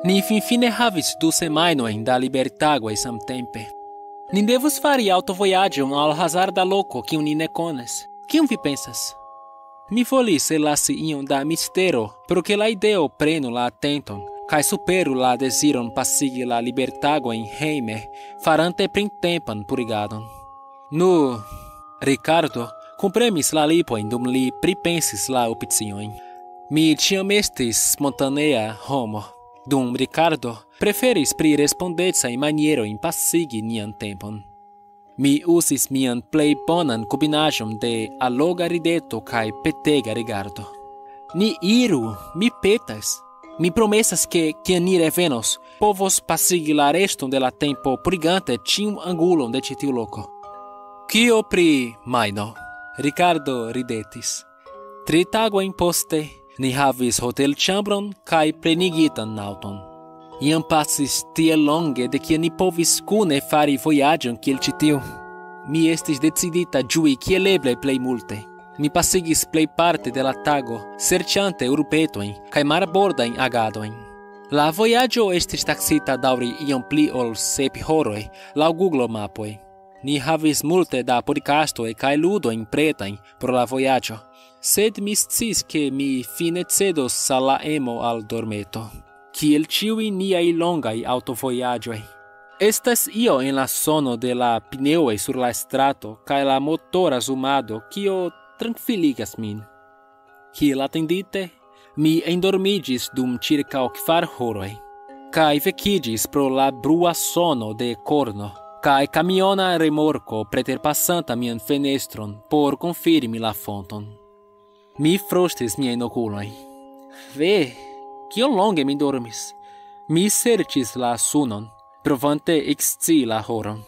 Ni finfine havis 2 semajnojn da libertago samtempe. Ni devus fari aŭtovojaĝon al hazarda loko, kiun ni ne konas. Kion vi pensas? Mi volis elasi iom da mistero, pro ke la ideo prenu la atenton, kaj superu la deziron pasigi la libertagojn hejme, farante printempan purigadon. Nu, Ricardo kompremis la lipojn dum li pripensis la opiciojn. Mi ĉiam estis spontanea homo. Dum Ricardo preferis pri respondecaj manierojn pasigi nian tempon. Mi usis mian plej bonan kombinaĵon de alloga rideto kaj petega rigardo. Ni iru, mi petas. Mi promesas ke, kiam ni revenos, povos pasigi la reston de la tempo purigante ĉiun angulon de ĉi tiu loko. Kio pri majno? Ricardo ridetis. 3 tagojn poste, ni havis hotelĉambron kaj plenigitan aŭton. Iam pasis tiel longe de kiam ni povis kune fari vojaĝon kiel ĉi tiu. Mi estis decidita ĝui kiel eble plej multe. Mi pasigis plejparte de la tago serĉante urbetojn kaj marbordajn agadojn. La vojaĝo estis taksita daŭri iom pli ol 7 horoj laŭ Google mapoj. Ni havis multe da podcastoj kaj ludojn pretajn por la vojaĝo. Sed mi sciis ke mi fine cedos al la emo al dormeto, kiel ĉiuj niaj longaj aŭtovojaĝoj. Estas io en la sono de la pneoj sur la strato kaj la motora zumado, kio trankviligas min. Kiel atendite, mi endormiĝis dum ĉirkaŭ 4 horoj, kaj vekiĝis pro la brua sono de korno, kaj kamiona remorko preterpasanta mian fenestron por konfirmi la fonton. Mi frostis miajn okulojn. Ve, kiom longe mi dormis. Mi serĉis la sunon, provante ekscii la horon.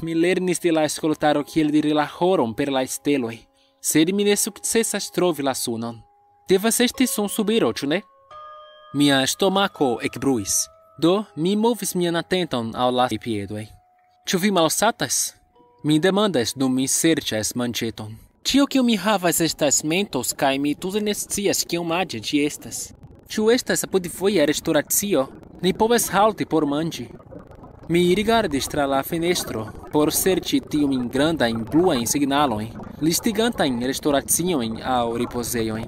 Mi lernis de la skoltaro kiel diri la horon per la steloj, sed mi ne sukcesas trovi la sunon. Devas esti sunsubiro, ĉu ne? Mia stomako ekbruis, do mi movis mian atenton al la piedoj. Ĉu vi malsatas? Mi demandas dum mi serĉas manĉeton. Ĉio kiu mi havas estas mentos kaj mi tute ne scias kiom aĝa ĝi estas. Ĉu estas apudvoja restoracio? Ni povas halti por manĝi. Mi rigardis tra la fenestro por serĉi tiujn grandajn bluajn signalojn, listigantajn restoraciojn aŭ ripozejojn.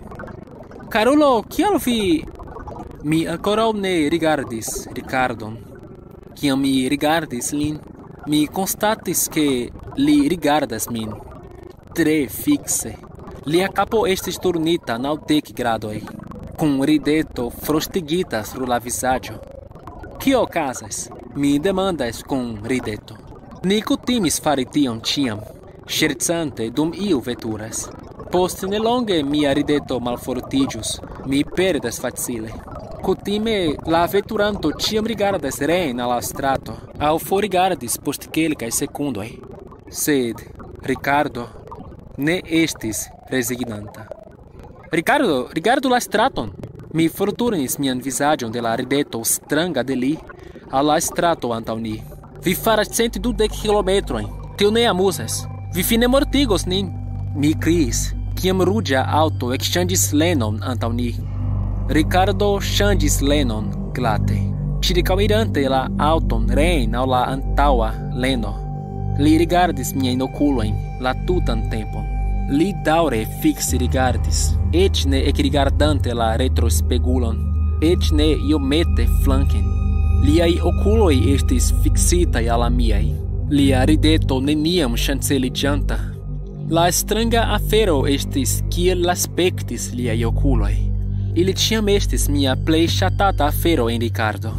Karulo, kial vi... Mi ankoraŭ ne rigardis Ricardon. Kiam mi rigardis lin, mi konstatis ke li rigardas min. Tre fixe. Lia kapo estis turnita 90 gradoj, kun rideto frostigita sur la vizaĝo. Kio okazas? Mi demandas kun rideto. Ni kutimis fari tion ĉiam, ŝercante dum iu veturas. Post nelonge mia rideto malfortiĝus, mi perdas facile. Kutime la veturanto ĉiam rigardas reen al la strato, aŭ forrigardis post kelkaj sekundoj. Sed Ricardo ne estis rezignanta. Ricardo, rigardu la straton! Mi forturnis mian vizaĝon de la rideto stranga de li al la strato antaŭ ni. Vi faras 120 kilometrojn. Tio ne amuzas. Vi fine mortigos nin. Mi kriis, kiam ruĝa aŭto ekŝanĝis lenon antaŭ ni. Ricardo ŝanĝis lenon glate, ĉirkaŭirante la aŭton reen al la antaŭa leno. Li rigardis miajn okulojn la tutan tempon. Li daŭre fikse rigardis, eĉ ne ekrigardante la retrospegulon, eĉ ne iomete flanken. Liaj okuloj estis fiksitaj al la miaj. Lia rideto neniam ŝanceliĝanta. La stranga afero estis kiel aspektis liaj okuloj. Ili ĉiam estis mia plej ŝatata afero en Ricardo.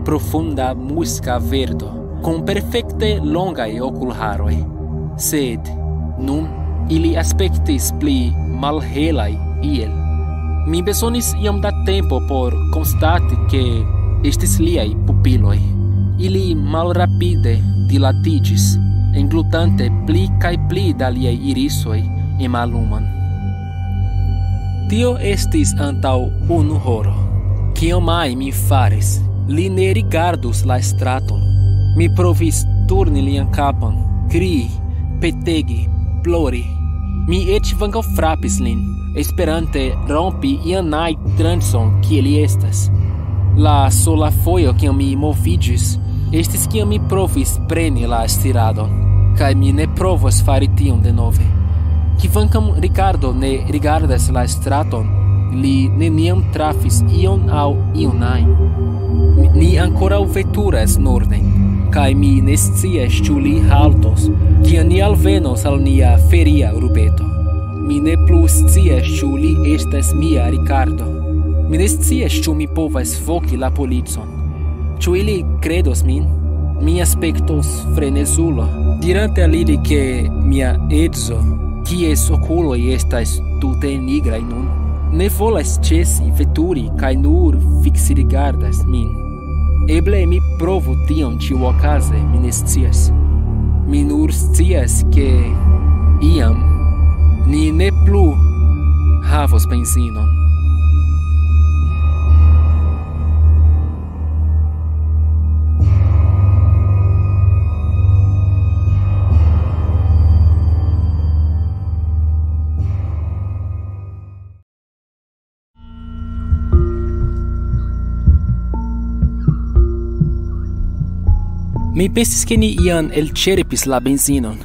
Profunda muska verdo, kun perfekte longaj okulharoj. Sed nun ili aspektis pli malhelaj iel. Mi bezonis iom da tempo por konstati ke estis liaj pupiloj. Ili malrapide dilatiĝis, englutante pli kaj pli da liaj irisoj en malumon. Tio estis antaŭ 1 horo. Kiom ajn mi faris, li ne rigardus la straton. Mi provis turni lian kapon, krii, petegi, plori. Mi ec vango frapis lin, esperante rompi ianai transon kiel li estas. La sola foio kiam mi moviĝis estis kiam mi provis preni la stiradon, kaj mi ne provos fari tion denove. Kvankam Ricardo ne rigardas la straton, li neniam trafis ion aŭ iun ajn. Ni ankoraŭ veturas norden, kaj mi ne scias ĉu li haltos, kiam ni alvenos al nia feria urbeto. Mi ne plu scias ĉu li estas mia Ricardo. Mi ne scias ĉu mi povas voki la policon. Ĉu ili kredos min? Mi aspektos frenezulo, dirante al ili ke mia edzo, kies okuloj estas tute nigraj nun, ne volas ĉesi veturi kaj nur fiksrigardas min. Eble mi provu tion ĉiuokaze, mi ne scias. Mi nur scias ke iam ni ne plu havos benzinon. Mi pensis ke ni iam elĉerpis la benzinon,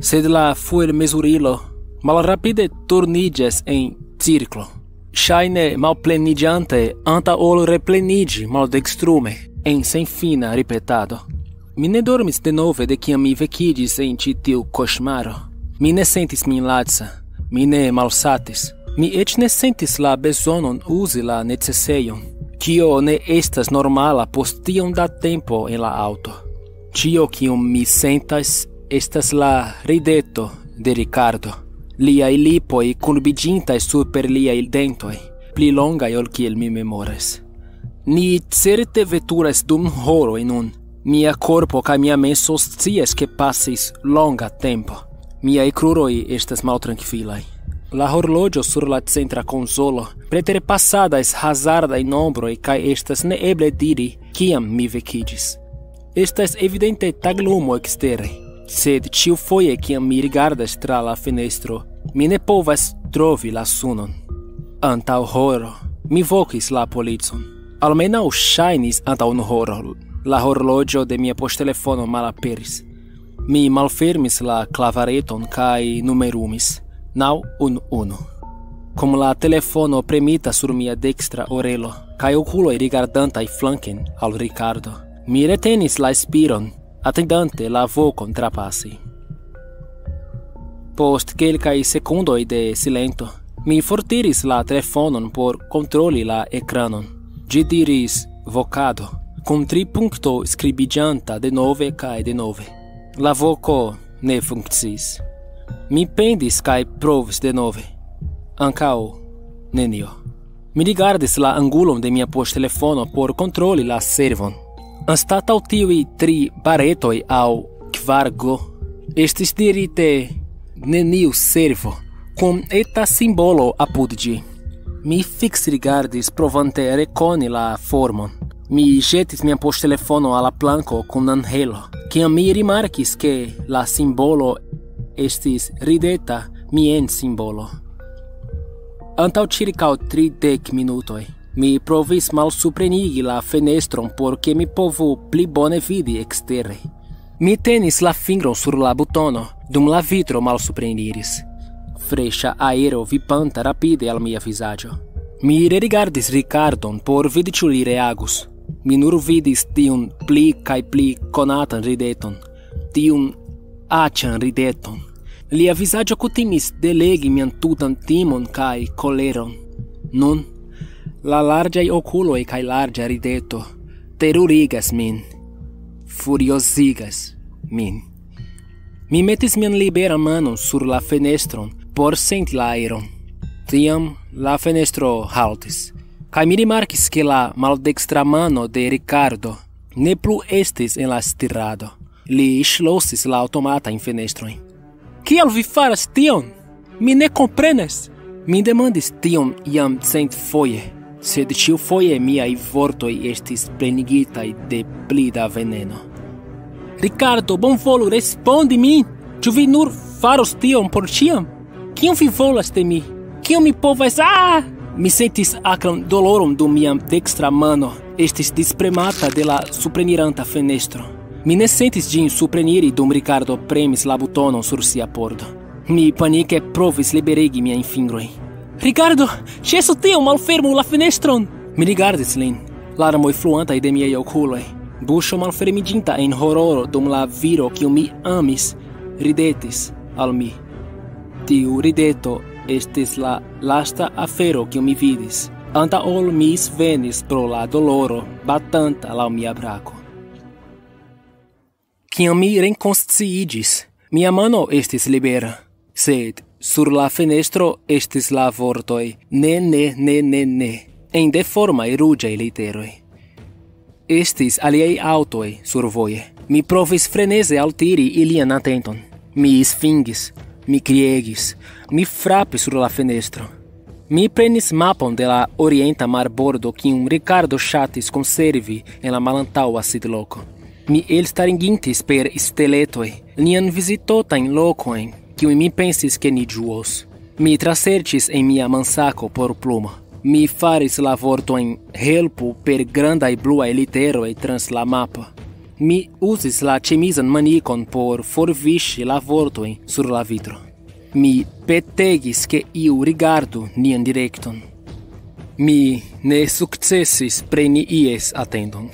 sed la fuelmezurilo malrapide turniĝas en cirklo, ŝajne malpleniĝante antaŭ ol repleniĝi maldekstrume en senfina ripetado. Mi ne dormis denove de kiam mi vekiĝis en ĉi tiu koŝmaro. Mi ne sentis min laca, mi ne malsatis. Mi eĉ ne sentis la bezonon uzi la necesejon, kio ne estas normala post tiom da tempo en la aŭto. Ĉio kion mi sentas estas la rideto de Ricardo. Liaj lipoj kunbiĝintaj super liaj dentoj, pli longaj ol kiel mi memoras. Ni certe veturas dum horoj nun. Mia korpo kaj mia menso scias ke pasis longa tempo. Miaj kruroj estas maltrankvilaj. La horloĝo sur la centra konsolo preterpasadas hazardaj nombroj kaj estas neeble diri kiam mi vekiĝis. Estas evidente taglumo ekstere, sed ĉiufoje kiam mi rigardas tra la fenestro, mi ne povas trovi la sunon. Antaŭ horo, mi vokis la policon. Almenaŭ ŝajnis antaŭ unu horo. La horloĝo de mia poŝtelefono malaperis. Mi malfermis la klavareton kaj numerumis 911. Kun la telefono premita sur mia dekstra orelo kaj okuloj rigardantaj flanken al Ricardo, mi retenis la spiron, atendante la vokon trapasi. Post kelkaj sekundoj de silento, mi fortiris la telefonon por kontroli la ekranon. Ĝi diris vokado, kun 3 punkto skribiĝanta denove kaj denove. La voko ne funkciis. Mi pendis kaj provis denove. Ankaŭ nenio. Mi rigardis la angulon de mia poŝtelefono por kontroli la servon. Anstataŭ tiuj 3 baretoj aŭ 4G, estis dirite neniu servo, kun eta simbolo apud ĝi. Mi fiksrigardis provante rekoni la formon. Mi ĵetis mian poŝtelefono al la planko kun anhelo, kiam mi rimarkis ke la simbolo estis rideta mien simbolo. Antaŭ ĉirkaŭ 30 minutoj, mi provis malsuprenigi la fenestron por ke mi povu pli bone vidi ekstere. Mi tenis la fingron sur la butono, dum la vitro malsupreniris. Freŝa aero vipanta rapide al mia vizaĝo. Mi rerigardis Ricardon por vidi ĉu li reagus. Mi nur vidis tiun pli kaj pli konatan rideton, tiun aĉan rideton. Lia vizaĝo kutimis delegi mian tutan timon kaj koleron. Nun, la larĝaj okuloj kaj larĝa rideto terurigas min, furiozigas min. Mi metis mian liberan manon sur la fenestron por senti la aeron. Tiam la fenestro haltis, kaj mi rimarkis ke la maldekstra mano de Ricardo ne plu estis en la stirado. Li ŝlosis la aŭtomatajn fenestrojn. Kial vi faras tion? Mi ne komprenas. Mi demandis tion jam centfoje, sed ĉiufoje miaj vortoj estis plenigitaj de pli da veneno. Ricardo, bonvolu respondi min! Ĉu vi nur faros tion por ĉiam? Kion vi volas de mi? Kion mi povas... Ah! Mi sentis akran doloron dum mia dekstra mano estis dispremata de la supreniranta fenestro. Mi ne sentis ĝin supreniri dum Ricardo premis la butonon sur sia pordo. Mi panike provis liberigi miajn fingrojn. Ricardo, ĉesu tion, malfermu la fenestron! Mi rigardis lin, larmoj fluantaj de miaj okuloj, buŝo malfermiĝinta en hororo dum la viro kiu mi amis ridetis al mi. Tiu rideto estis la lasta afero kiu mi vidis, anta ol mi svenis pro la doloro batanta laŭ mia brako. Kiam mi renkonsciiĝis, mia mano estis libera, sed sur la fenestro estis la vortoj ne, ne, ne, ne, ne, en deformaj ruĝaj literoj. Estis aliaj aŭtoj survoje. Mi provis freneze altiri ilian atenton. Mi sfingis, mi kriegis, mi frapis sur la fenestro. Mi prenis mapon de la orienta marbordo kiun Ricardo ŝatis konservi en la malantaŭa sidloko. Mi elstaringintis per steletoj nian vizitotajn lokojn, kiujn mi pensis ke ni ĝuos. Mi traserĉis en mia mansako por plumo. Mi faris la vortojn helpu per grandaj bluaj literoj trans la mapo. Mi uzis la ĉemizan manikon por forviŝi la vortojn sur la vitro. Mi petegis ke iu rigardu nian direkton. Mi ne sukcesis preni ies atendon.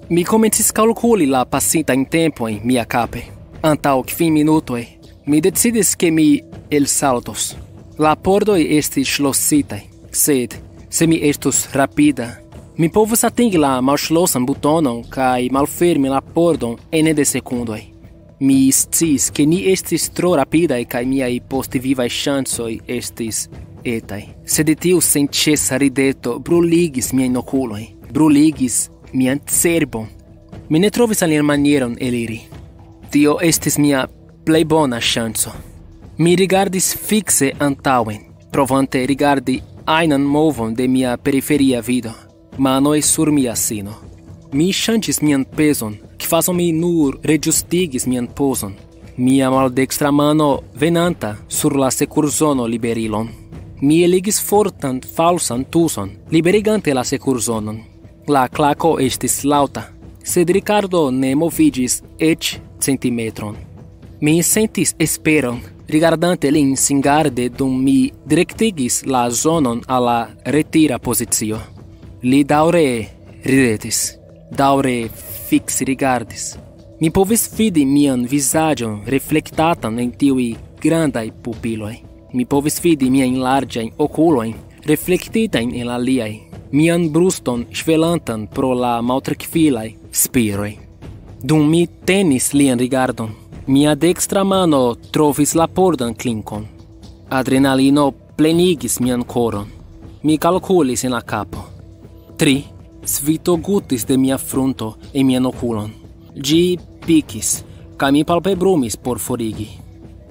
Mi komencis kalkuli la pasintajn tempojn miakape. Antaŭ 5 minutoj, mi decidis ke mi elsaltos. La pordoj estis ŝlositaj, sed se mi estus rapida, mi povus atingi la malŝlosan butonon kaj malfermi la pordon ene de sekundoj. Mi sciis ke ni estis tro rapidaj kaj miaj postvivaj ŝancoj estis etaj. Sed tiu senĉesa rideto bruligis miajn okulojn, bruligis mian cerbon. Mi ne trovis alian manieron eliri. Tio estis mia plej bona ŝanco. Mi rigardis fikse antaŭen, provante rigardi ajnan movon de mia periferia vido. Manoj sur mia sino. Mi ŝanĝis mian pezon, kvazaŭ mi nur reĝustigis mian pozon. Mia maldekstra mano venanta sur la sekurzono liberilon. Mi eligis fortan falsan tuson, liberigante la sekurzonon. La klako estis laŭta, sed Ricardo ne moviĝis eĉ centimetron. Mi sentis esperon, rigardante lin singarde dum mi direktigis la zonon al la retira pozicio. Li daŭre ridetis, daŭre fixe rigardis. Mi povis vidi mian vizaĝon reflektatan en tiuj grandaj pupiloj. Mi povis vidi miajn larĝajn okulojn reflektitajn en la liaj, mian bruston ŝvelantan pro la maltrankvilaj spiroj. Dum mi tenis lian rigardon, mia dekstra mano trovis la pordan klinkon. Adrenalino plenigis mian koron. Mi kalkulis en la kapo. 3. Svito gutis de mia frunto en mian okulon. Ĝi pikis, kaj mi palpebrumis por forigi.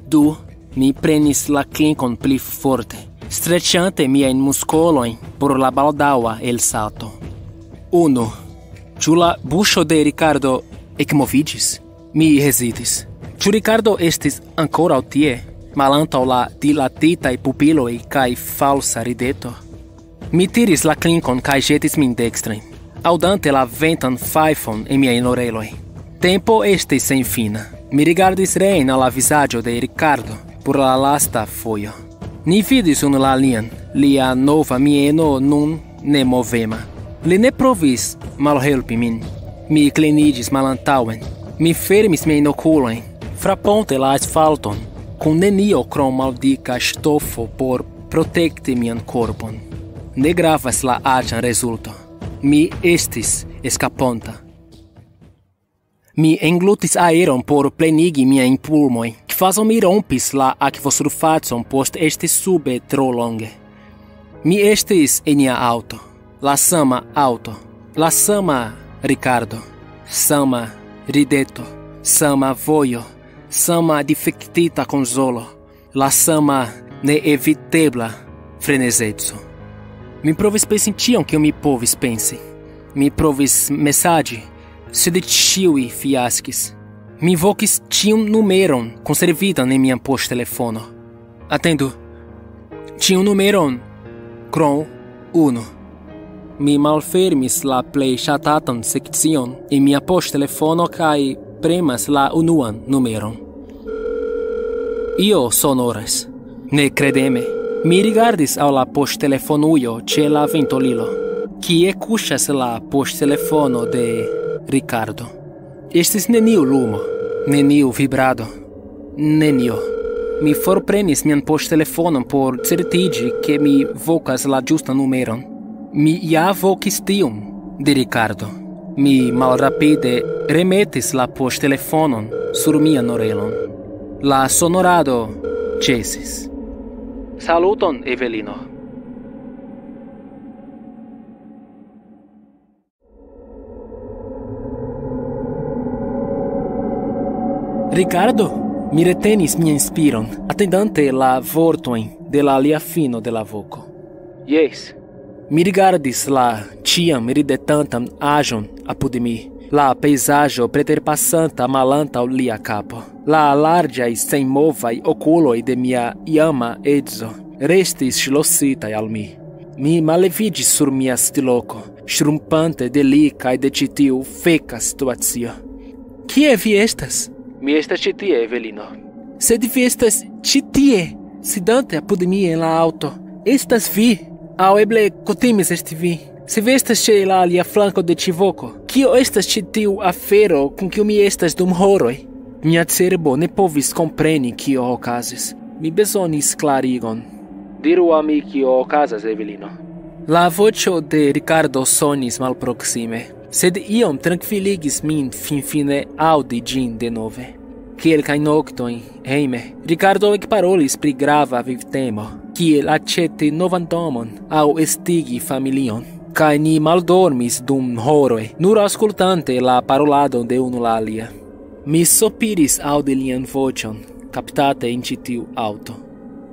2. Mi prenis la klinkon pli forte, streĉante miajn muskolojn por la baldaŭa elsalto. 1. Ĉu la buŝo de Ricardo ekmoviĝis? Mi hezitis. Ĉu Ricardo estis ankoraŭ tie, malantaŭ la dilatitaj pupiloj kaj falsa rideto? Mi tiris la klinkon kaj ĵetis min dekstren, aŭdante la ventan fajfon en miajn oreloj. Tempo estis senfina. Mi rigardis reen al la vizaĝo de Ricardo por la lasta fojo. Ni vidis unu la alian, lia nova mieno nun nemovema. Li ne provis malhelpi min. Mi kliniĝis malantaŭen. Mi fermis miajn okulojn, frapante la asfalton, kun nenio krom maldika ŝtofo por protekti mian korpon. Ne gravas la aĉan rezulto. Mi estis eskaponta. Mi englutis aeron por plenigi miajn pulmojn, kvazaŭ mi rompis la akvosurfacon post esti sube tro longe. Mi estis en nia aŭto, la sama aŭto, la sama Ricardo, sama rideto, sama vojo, sama difektita konzolo, la sama neevitebla frenezeco. Mi provis pensi ĉion kion mi povis pensi. Mi provis mesaĝi, sed ĉiuj fiaskis. Mi vokis ĉiun numeron konservitan en mia poŝtelefono. Atendo. Tinha numero Cron 1. Mi malfermis la plej ŝatatan sekcion en mia poŝtelefono kaj premas la unuan numeron. Io sonoras. Nekredeme. Mi rigardis al la poŝtelefonujo ĉe la ventolilo, kie kuŝas la poŝtelefono de Ricardo. Estis neniu lumo, neniu vibrado, nenio. Mi forprenis mian poŝtelefonon por certiĝi ke mi vokas la ĝustan numeron. Mi ja vokis tiun de Ricardo. Mi malrapide remetis la poŝtelefonon sur mian orelon. La sonorado ĉesis. Saluton, Evelino. Ricardo, mi retenis mian inspiron, atendante la vortojn de la alia fino de la voko. Jes. Mi rigardis la ĉiam ridetantan aĵon apud mi, la pejzaĝo preterpasanta malantaŭ lia kapo. La larĝaj senmovaj okuloj de mia iama edzo restis ŝlositaj al mi. Mi malleviĝis sur mia stiloko, ŝrumpante de li kaj de ĉi tiu feka situacio. Kie vi estas? Mi estas ĉi tie, Evelino. Sed vi estas ĉi tie, sidante apud mi en la aŭto. Estas vi? Aŭ eble kutimis esti vi? Se vi estas ĉe la alia flanko de ĉi voko, kio estas ĉi tiu afero kun kiu mi estas dum horoj? Mia cerbo ne povis kompreni kio okazis. Mi bezonis klarigon. Diru al mi kio okazas, Evelino. La voĉo de Ricardo sonis malproksime, sed iom trankviligis min finfine aŭdi ĝin denove. Kelkajn noktojn hejme, Ricardo ekparolis pri grava vivtemo, kiel aĉeti novan domon aŭ estigi familion. Kaj ni maldormis dum horoj, nur aŭskultante la paroladon de unu la alia. Mi sopiris aŭdi lian voĉon, kaptate en ĉi tiu aŭto.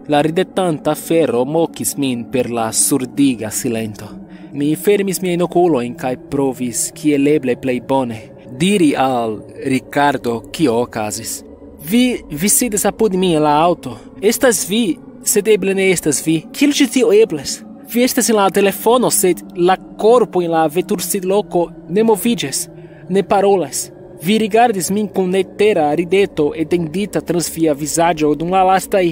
La ridetanta afero mokis min per la surdiga silento. Mi fermis miajn okulojn kaj provis kiel eble plej bone diri al Ricardo kio okazis. Vi sidas apud mi en la aŭto. Estas vi, sed eble ne estas vi. Kiel ĉi tio eblas? Vi estas en la telefono, sed la korpo en la vetursidloko ne moviĝas, ne parolas. Vi rigardis min kun netera rideto etendita trans via vizaĝo dum la lastaj.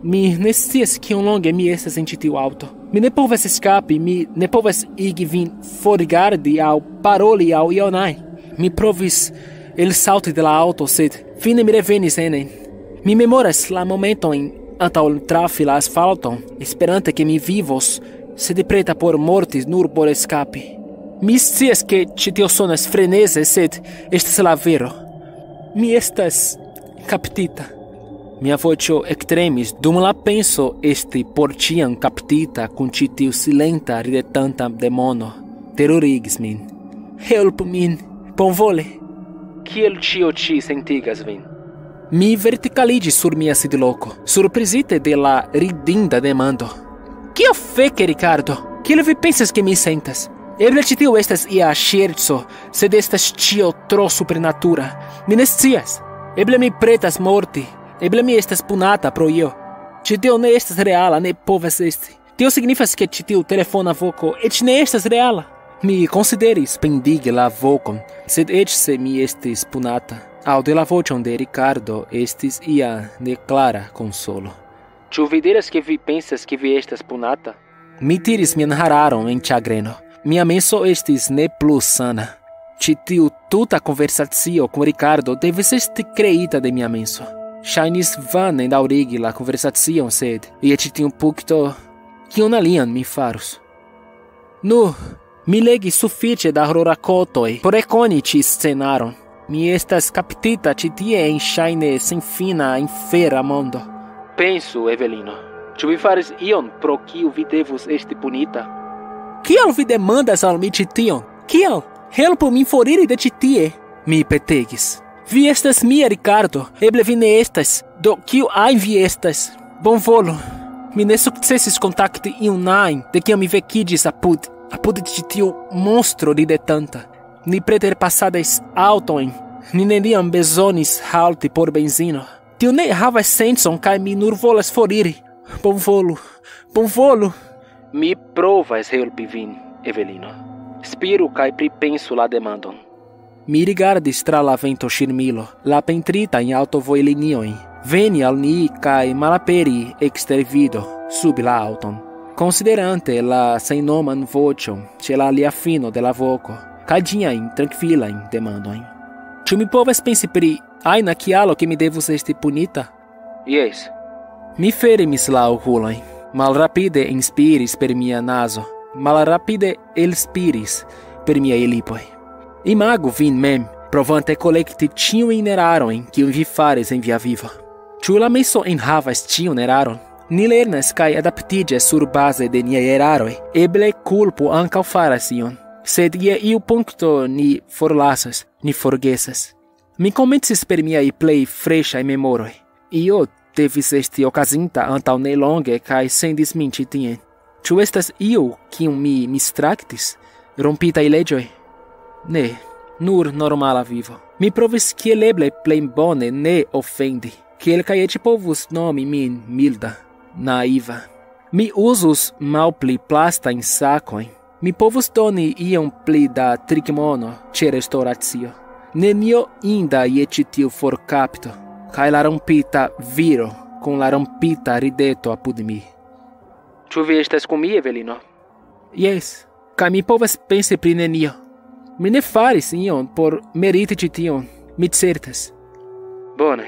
Mi ne scias kiom longe mi estas en ĉi tiu aŭto. Mi ne povas eskapi, mi ne povas igi vin forrigardi aŭ paroli aŭ ion ajn. Mi provis elsalti de la aŭto, sed fine mi revenis enen. Mi memoras la momentojn antaŭ trafi la asfalton, esperante ke mi vivos, sed preta por morti nur por eskapi. Mi scias ke ĉi tio sonas freneze, sed estas la vero. Mi estas kaptita. Mia voĉo ektremis dum la penso esti por ĉiam kaptita kun ĉi tiu silenta ridetanta demono. Terurigis min. Helpu min, bonvole. Kiel ĉio ĉi sentigas vin? Mi vertikaliĝis sur mia sidloko, surprizite de la ridinda demando. Kio feke, Ricardo? Kiel vi pensas ke mi sentas? Eble ĉi tio estas ia ŝerco, sed estas ĉio tro supernatura. Mi ne scias. Eble mi pretas morti. Eble mi estas punata pro io. Ĉi tio ne estas reala, ne povas esti. Tio signifas ke ĉi tiu telefona voko eĉ ne estas reala. Mi konsideris pendigi la vokon, sed eĉ se mi estis punata, aŭdi la voĉon de Ricardo estis ia neklara konsolo. Ĉu vi diras ke vi pensas ke vi estas punata? Mi tiris mian hararon en ĉagreno. Mia menso estis ne plu sana. Ĉi tiu tuta konversacio kun Ricardo devis esti kreita de mia menso. Ŝajnis vane daŭrigi la konversacion, sed je ĉi tiu punkto, kion alian mi farus? Nu, mi legis sufiĉe da hororrakontoj por rekoni ĉi scenaron. Mi estas kaptita ĉi tie en ŝajne senfina infera mondo. Pensu, Evelino, ĉu vi faris ion pro kiu vi devus esti punita? Kial vi demandas al mi ĉi tion? Kial? Helpu min foriri de ĉi tie! Mi petegis. Vi estas mia, Ricardo. Eble vi ne estas. Do kiu ajn vi estas? Bonvolu. Mi ne sukcesis kontakti iun ajn de kiam mi vekiĝis apud ĉi tiu monstro ridetanta. Ni preterpasadis aŭtojn. Ni neniam bezonis halti por benzino. Tio ne havas senson kaj mi nur volas foriri. Bonvolu, bonvolu. Mi provas helpi vin, Evelino. Spiru kaj pripensu la demandon. Mi rigardis tra la vento ŝirmilo, la pentrita in aŭtovojliniojn. Veni al ni kaj malaperi ekster vido sub la aŭton. Considerante la sennoman voĉon ĉe la alia fino de la voko, kaj ĝiajn trankvilajn demandojn. Ĉu mi povas pensi pri ajna kialo ke mi devus esti punita? Jes. Mi fermis la okulojn. Malrapide inspiris per mia nazo. Malrapide elspiris per miaj lipoj. Imagu vin mem, provante kolekti ĉiujn erarojn kiujn vi faris en via vivo. Ĉu la meso enhavas ĉiun eraron? Ni lernas kaj adaptiĝas surbaze de niaj eraroj. Eble kulpo ankaŭ faras ion. Sed je iu punkto ni forlasas, ni forgesas. Mi komencis per miaj plej freŝaj memoroj. Io devis esti okazinta antaŭ nelonge kaj sendis min ĉi tien. Ĉu estas iu kiun mi mistraktis? Rompitaj leĝoj? Ne, nur normala vivo. Mi provis kieleble plej bone ne ofendi. Kelkaj eĉ povus nomi min milda, naiva. Mi uzus malpli plastajn sakojn. Mi povus doni iom pli da trikmono ĉe restoracio. Nenio inda je ĉi tiu forkapto, kaj la rompita viro kun la rompita rideto apud mi. Ĉu vi estas kun mi, Evelino? Jes, kaj mi povas pensi pri nenio. Mi ne faris ion por meriti ĉi tion, mi certas. Bone,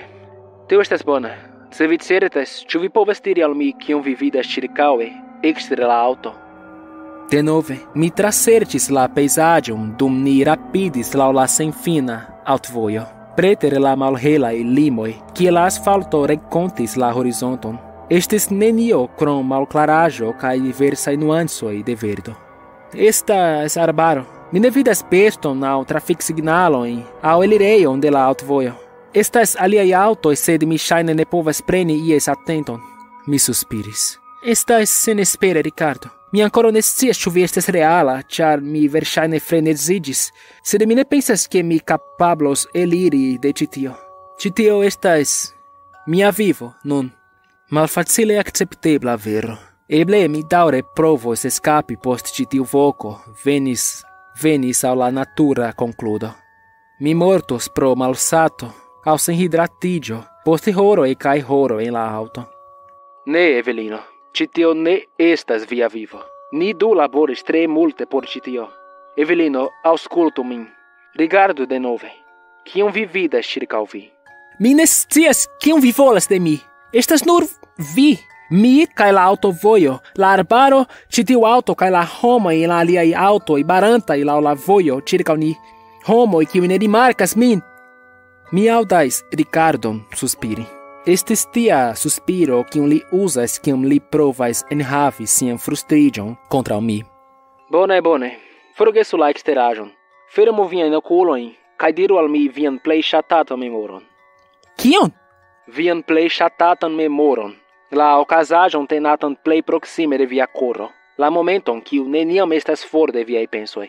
tio estas bona. Se vi certas, ĉu vi povas diri al mi kion vi vidas ĉirkaŭe, ekster la aŭto? Denove, mi traserĉis la pejzaĝon dum ni rapidis laŭ la senfina aŭtvojo. Preter la malhelaj limoj, kie la asfalto renkontis la horizonton, estis nenio krom malklaraĵo kaj diversaj nuancoj de verdo. Estas arbaro. Mi ne vidas beston aŭ trafiksignalojn aŭ elirejon de la aŭtvojo. Estas aliaj aŭtoj, sed mi ŝajne ne povas preni ies atenton. Mi suspiris. Estas senespera, Ricardo. Mi ankoraŭ ne scias ĉu vi estas reala, ĉar mi verŝajne freneziĝis, sed mi ne pensas ke mi kapablos eliri de ĉi tio. Ĉi tio estas mia vivo, nun. Malfacile akceptebla vero. Eble mi daŭre provos eskapi post ĉi tiu voko, venis al la natura konkludo. Mi mortos pro malsato aŭ senhidratiĝo post horoj kaj horoj en la aŭto. Ne, Evelino, ĉi tio ne estas via vivo. Ni du laboris tre multe por ĉi tio. Evelino, aŭskultu min. Rigardu denove. Kion vi vidas ĉirkaŭ vi? Mi ne scias kion vi volas de mi. Estas nur vi. Mi kaj la aŭtovojo, la arbaro, ĉi tiu aŭto kaj la homoj en la aliaj aŭtoj barantaj laŭ la vojo ĉirkaŭ ni. Homoj kiuj ne rimarkas min. Mi aŭdas Ricardon suspiri. Estis tia suspiro kiun li uzas kiam li provas enhavi sian frustriĝon kontraŭ mi. Bone, bone. Forgesu la eksteraĵon. Fermu viajn okulojn kaj diru al mi vian plej ŝatatan memoron. Kion? Vian plej ŝatatan memoron. La okazaĵon tenatan plej proksime de via koro. La momenton kiu neniam estas for de viaj pensoj.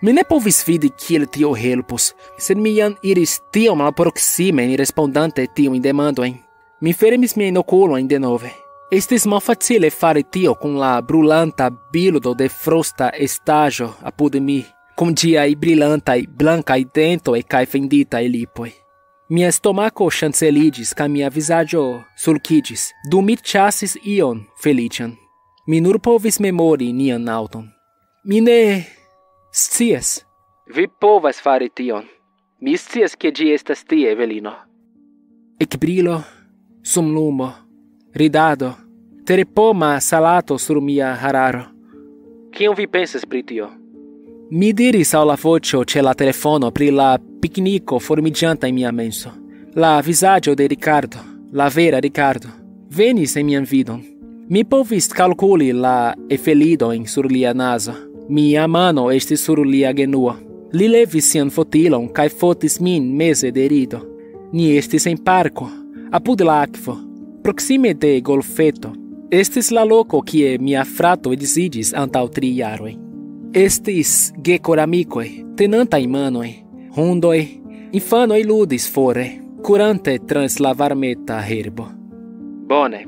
Mi ne povis vidi kiel tio helpus, sed mi jam iris tiom malproksimen respondante tiujn demandojn. Mi fermis miajn okulojn denove. Estis malfacile fari tio kun la brulanta bildo de frosta estaĵo apud mi, kun ĝiaj brilantaj blankaj dentoj kaj fenditaj lipoj. Mia stomako ŝanceliĝis kaj mia vizaĝo sulkiĝis, dum mi ĉasis ion feliĉan. Mi nur povis memori nian aŭton. Mi ne scias. Vi povas fari tion. Mi scias ke ĝi estas tie, Evelino. Ekbrilo, sunlumo, ridado, terpoma salato sur mia hararo. Kion vi pensas pri tio? Mi diris al la voĉo ĉe la telefono pri la pikniko formiĝanta en mia menso. La vizaĝo de Ricardo, la vera Ricardo, venis en mian vidon. Mi povis kalkuli la efelidojn sur lia nazo. Mia mano estis sur lia genuo. Li levis sian fotilon kaj fotis min meze de rido. Ni estis en parko, apud la akvo, proksime de golfeto. Estis la loko kie mia frato edziĝis antaŭ 3 jaroj. Estis gekoramikoj, tenantaj manoj, hundoj, infanoj ludis fore, curante trans la varmeta herbo. Bone,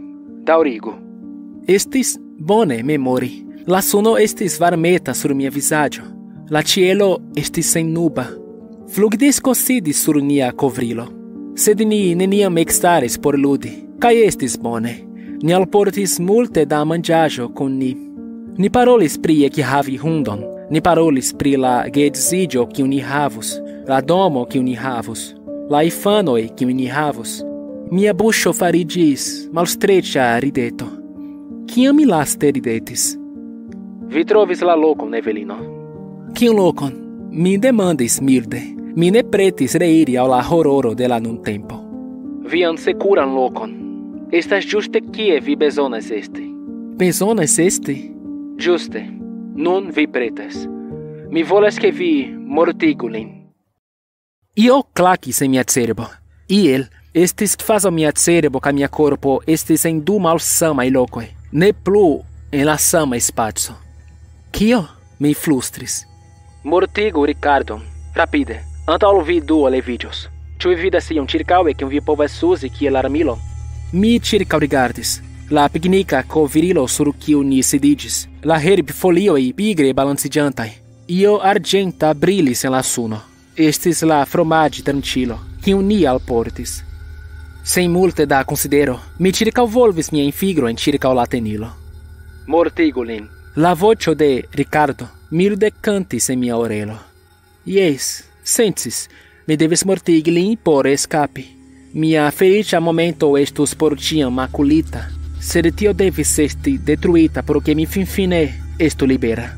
daŭrigu. Estis bone memori. La suno estis varmeta sur mia vizaĝo. La ĉielo estis sennuba. Flugdisko sidis sur nia kovrilo. Sed ni neniam ekstaris por ludi, kaj estis bone. Ni alportis multe da manĝaĵo kun ni. Ni parolis pri ekhavi hundon. Ni parolis pri la geedziĝo kiun ni havus, la domo kiun ni havus, la infanoj kiun ni havus. Mia buŝo fariĝis malstreĉa rideto. Kiam mi laste ridetis? Vi trovis la lokon, Evelino. Kiun lokon? Mi demandis milde. Mi ne pretis reiri al la hororo de la nuntempo. Vian sekuran lokon. Estas ĝuste kie vi bezonas esti. Bezonas esti? Ĝuste. Nun vi pretas. Mi volas ke vi mortigu lin. Io klakis en mia cerbo. Iel estis kvazaŭ mia cerbo kaj mia korpo estis en du malsamaj lokoj, ne plu en la sama spaco. Kio? Mi flustris. Mortigu Ricardon, rapide, antaŭ ol vi duo leviĝos. Ĉu vi vidas ion ĉirkaŭe kiun vi povas uzi kiel armilon? Mi ĉirkaŭrigardis. La pignika kovrilo sur kiu ni sidiĝis, la herbfolioj pigre balanciĝantaj. Io arĝenta brilis en la suno. Estis la fromaĝ-tranĉilo, kiun ni alportis. Sen multe da konsidero, mi ĉirkaŭvolvis miajn figrojn ĉirkaŭ la tenilo. Mortigu lin. La voĉo de Ricardo milde kantis en mia orelo. Jes, sentis, mi devis mortigi lin por eskapi. Mia feliĉa momento estus por ĉiam makulita. Sed tio devis esti detruita por ke mi finfine estu libera.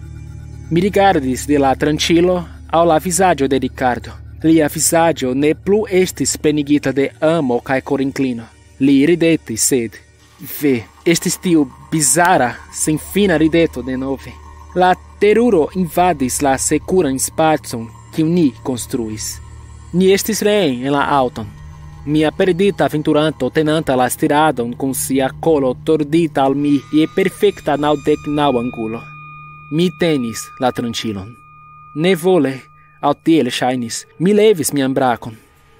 Mi rigardis de la tranĉilo al la vizaĝo de Ricardo. Lia vizaĝo ne plu estis plenigita de amo kaj korinklino. Li ridetis, sed ve, estis tiu bizara, senfina rideto denove. La teruro invadis la sekuran spacon kiun ni konstruis. Ni estis reen en la aŭton. Mia perdita aventuranto tenanta la stiradon con sia colo tordita al mi je perfecta 99 angulo. Mi tenis la tranĉilon. Ne vole, aŭ tiel ŝajnis, mi levis mian brakon.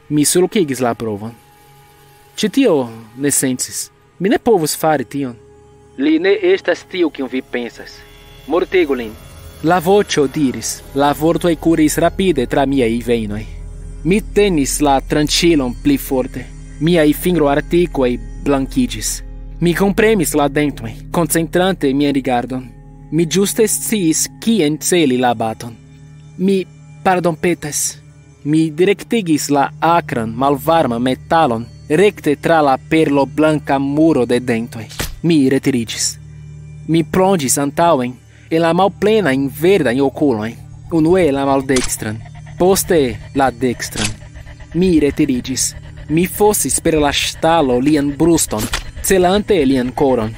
Mi sulkigis la provon. Ĉi tio ne sensis. Mi ne povus fari tion. Li ne estas tiu kiun vi pensas. Mortigu lin. La voĉo diris. La vortoj kuris rapide tra miaj vejnoj. Mi tenis la tranĉilon pli forte. Miaj fingroartikoj blankiĝis. Mi kompremis la dentojn, koncentrante mian rigardon. Mi ĝuste sciis kien celi la baton. Mi pardonpetas. Mi direktigis la akran, malvarman metalon rekte tra la perlo blanka muro de dentoj. Mi retiriĝis. Mi plonĝis antaŭen en la malplenajn verdajn okulojn. Unue la maldekstran, poste la dextran. Mi retiriĝis. Mi fosis per la ŝtalo lian bruston, celante lian koron.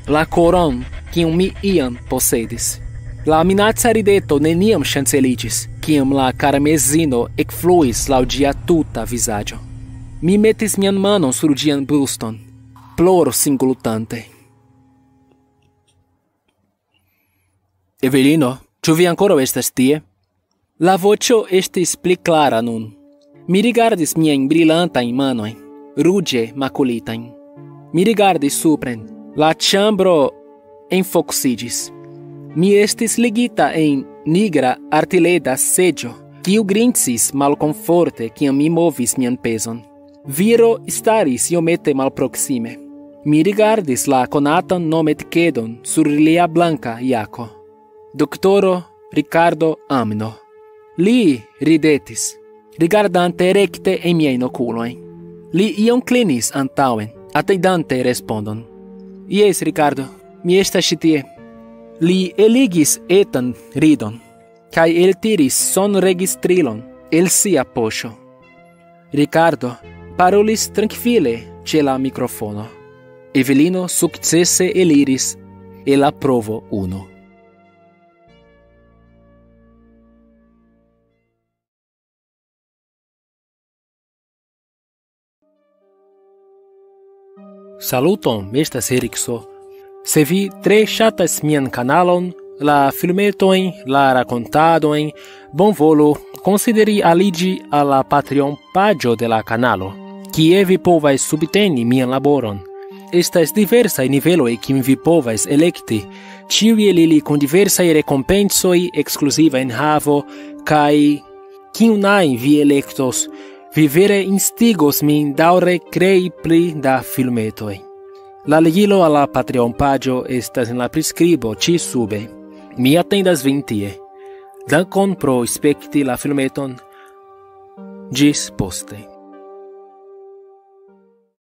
La koron, kiun mi iam posedis. La minaca rideto neniam ŝanceliĝis, kiam la karmezino ekfluis laŭ ĝia tuta vizaĝo. Mi metis mian manon sur ĝian bruston, ploro singultante. Evelino, ĉu vi ankoraŭ estas tie? La voĉo estis pli klara nun. Mi rigardis miajn brilantajn manojn, ruĝe makulitajn. Mi rigardis supren. La ĉambro enfoksiĝis. Mi estis ligita en nigra artileda seĝo, kiu grincis malkomforte kiam mi movis mian pezon. Viro staris iomete malproksime. Mi rigardis la konatan nometkedon sur lia blanka jako. Doktoro Ricardo Amno. Li ridetis, rigardante rekte en miajn okulojn. Li iom klinis antaŭen, atendante respondon. Jes, Ricardo, mi estas ĉi tie. Li eligis etan ridon, kaj eltiris sonregistrilon el sia poŝo. Ricardo parolis trankvile ĉe la mikrofono. Evelino sukcese eliris el la provo 1. Saluton, mi estas Erikso. Se vi tre ŝatas mian kanalon, la filmetojn, la rakontadojn, bonvolu konsideri aliĝi al la Patreon-paĝo de la kanalo. kie vi povas subteni mian laboron. Estas diversaj niveloj kiujn vi povas elekti, ĉiuj el ili kun diversaj rekompensoj, ekskluziva enhavo, kaj kiun ajn vi elektos, vi vere instigos min daŭre krei pli da filmetoj. La ligilo al la Patreon-paĝo estas en la priskribo ĉi sube. Mi atendas vin tie. Dankon pro spekti la filmeton. Ĝis poste.